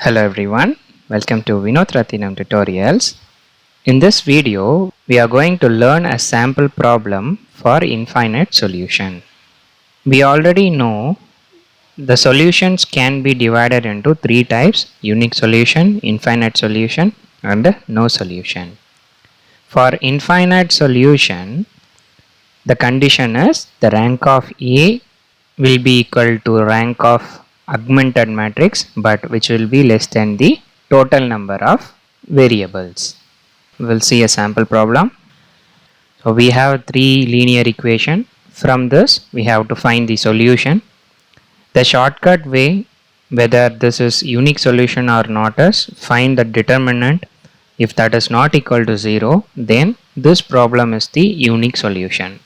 Hello everyone, welcome to Vinoth tutorials. In this video, we are going to learn a sample problem for infinite solution. We already know the solutions can be divided into three types: unique solution, infinite solution, and no solution. For infinite solution, the condition is the rank of A will be equal to rank of augmented matrix, but which will be less than the total number of variables. We'll see a sample problem. So we have three linear equation. From this we have to find the solution. The shortcut way, whether this is unique solution or not, is find the determinant. If that is not equal to 0, then this problem is the unique solution.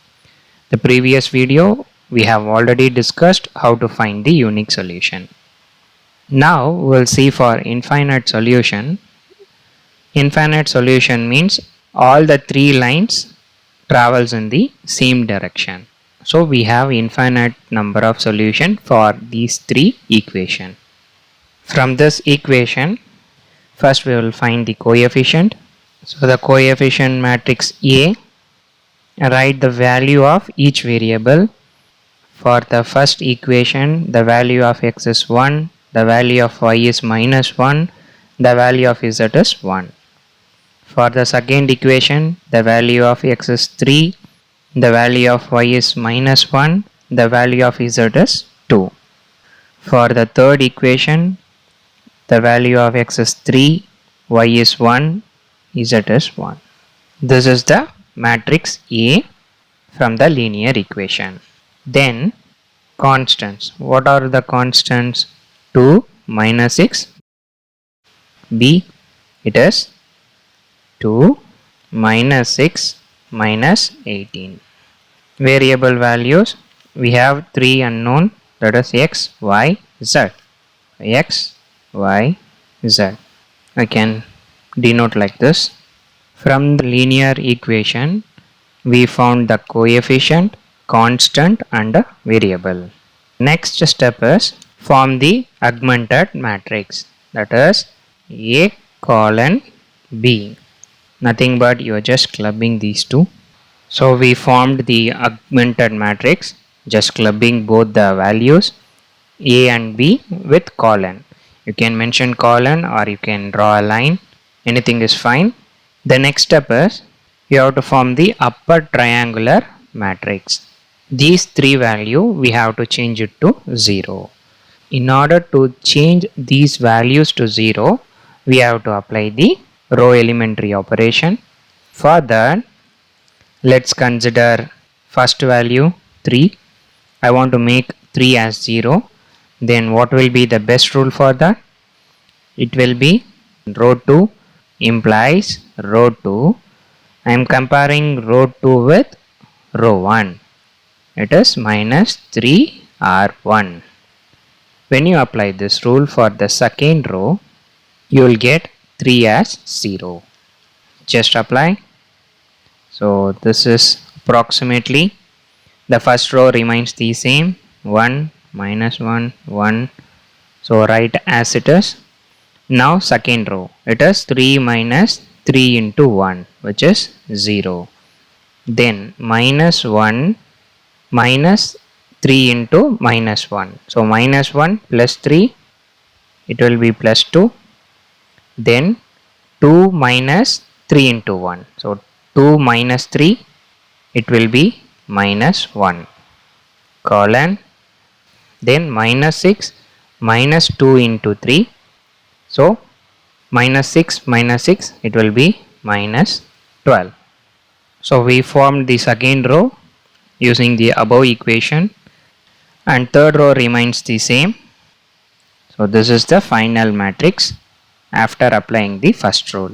The previous video we have already discussed how to find the unique solution. Now we'll see for infinite solution. Infinite solution means all the three lines travels in the same direction. So we have infinite number of solution for these three equation. From this equation, first we will find the coefficient. So the coefficient matrix A, write the value of each variable. For the first equation, the value of x is 1, the value of y is minus 1, the value of z is 1. For the second equation, the value of x is 3, the value of y is minus 1, the value of z is 2. For the third equation, the value of x is 3, y is 1, z is 1. This is the matrix A from the linear equation. Then constants. What are the constants? 2 minus 6. B, it is 2 minus 6 minus 18. Variable values, we have three unknown, that is x, y, z. X, y, z. I can denote like this. From the linear equation, we found the coefficient, constant and variable. Next step is form the augmented matrix, that is A colon B. Nothing but you are just clubbing these two. So we formed the augmented matrix, just clubbing both the values A and B with colon. You can mention colon or you can draw a line, anything is fine. The next step is you have to form the upper triangular matrix. These three value we have to change it to 0. In order to change these values to 0, we have to apply the row elementary operation. For that, let's consider first value 3. I want to make 3 as 0. Then what will be the best rule for that? It will be row 2 implies row 2. I am comparing row 2 with row 1. It is minus 3R1. When you apply this rule for the second row, you will get 3 as 0. Just apply. So this is approximately, the first row remains the same, 1 minus 1 1. So write as it is. Now second row, it is 3 minus 3 into 1, which is 0. Then minus 1 minus 3 into minus 1. So minus 1 plus 3, it will be plus 2. Then 2 minus 3 into 1. So 2 minus 3, it will be minus 1. Colon. Then minus 6 minus 2 into 3. So minus 6 minus 6, it will be minus 12. So we formed the second row using the above equation, and third row remains the same. So this is the final matrix after applying the first rule.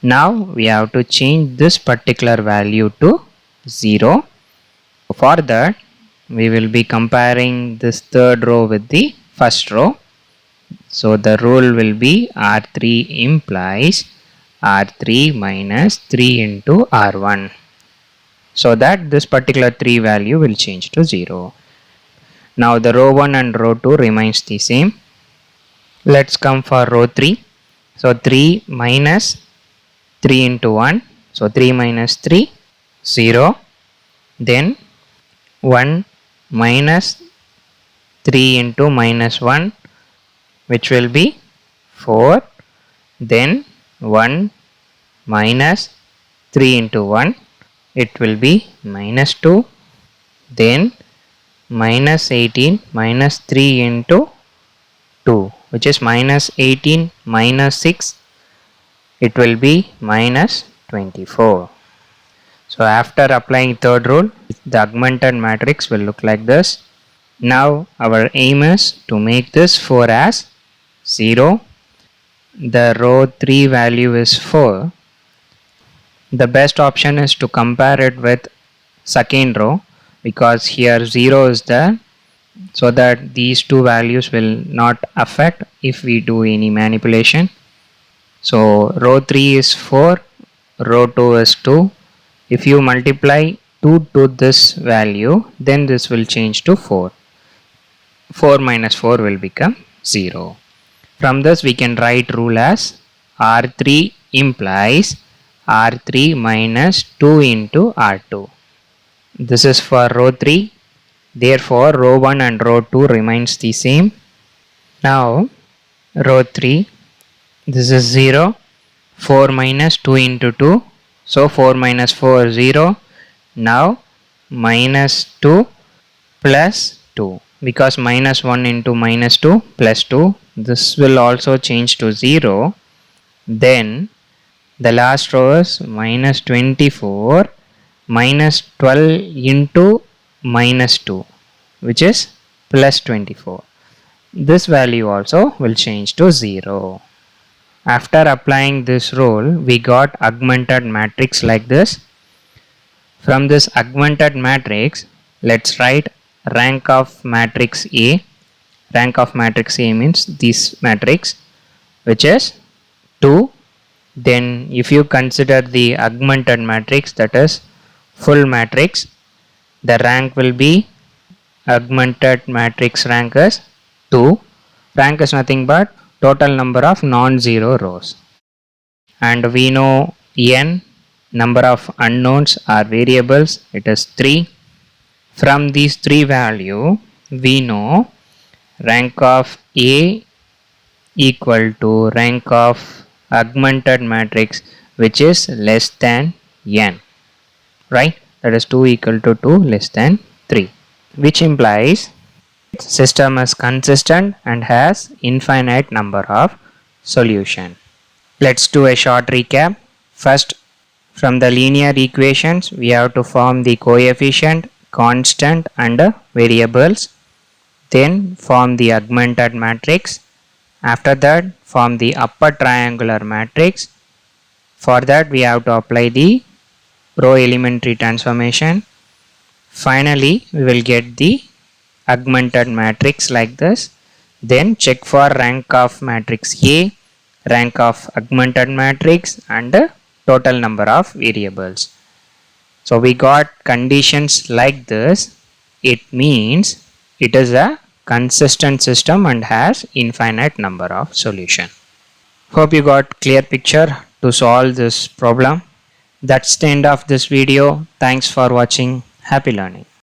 Now we have to change this particular value to 0. For that, we will be comparing this third row with the first row. So the rule will be R3 implies R3 minus 3 into R1. So that this particular 3 value will change to 0. Now the row 1 and row 2 remains the same. Let's come for row 3. So 3 minus 3 into 1. So 3 minus 3, 0. Then 1 minus 3 into minus 1, which will be 4. Then 1 minus 3 into 1, it will be minus 2. Then minus 18 minus 3 into 2, which is minus 18 minus 6, it will be minus 24. So after applying third rule, the augmented matrix will look like this. Now our aim is to make this 4 as 0. The row 3 value is 4. The best option is to compare it with second row, because here 0 is there, so that these two values will not affect if we do any manipulation. So row 3 is 4, row 2 is 2. If you multiply 2 to this value, then this will change to 4. 4 minus 4 will become 0. From this we can write rule as R3 implies R3 minus 2 into R2. This is for row 3. Therefore row 1 and row 2 remains the same. Now row 3, this is 0. 4 minus 2 into 2. So 4 minus 4, 0. Now minus 2 plus 2, because minus 1 into minus 2 plus 2, this will also change to 0. Then the last row is minus 24 minus 12 into minus 2, which is plus 24. This value also will change to 0. After applying this rule, we got augmented matrix like this. From this augmented matrix, let's write rank of matrix A. Rank of matrix A means this matrix, which is 2. Then if you consider the augmented matrix, that is full matrix, the rank will be augmented matrix rank is 2. Rank is nothing but total number of non-zero rows. And we know n number of unknowns or variables, it is 3. From these 3 value, we know rank of A equal to rank of augmented matrix, which is less than n, right? That is 2 equal to 2 less than 3, which implies system is consistent and has infinite number of solution. Let's do a short recap. First, from the linear equations, we have to form the coefficient, constant and variables. Then form the augmented matrix. After that, form the upper triangular matrix. For that, we have to apply the row elementary transformation. Finally, we will get the augmented matrix like this. Then check for rank of matrix A, rank of augmented matrix and the total number of variables. So we got conditions like this. It means it is a consistent system and has infinite number of solution. Hope you got clear picture to solve this problem. That's the end of this video. Thanks for watching. Happy learning.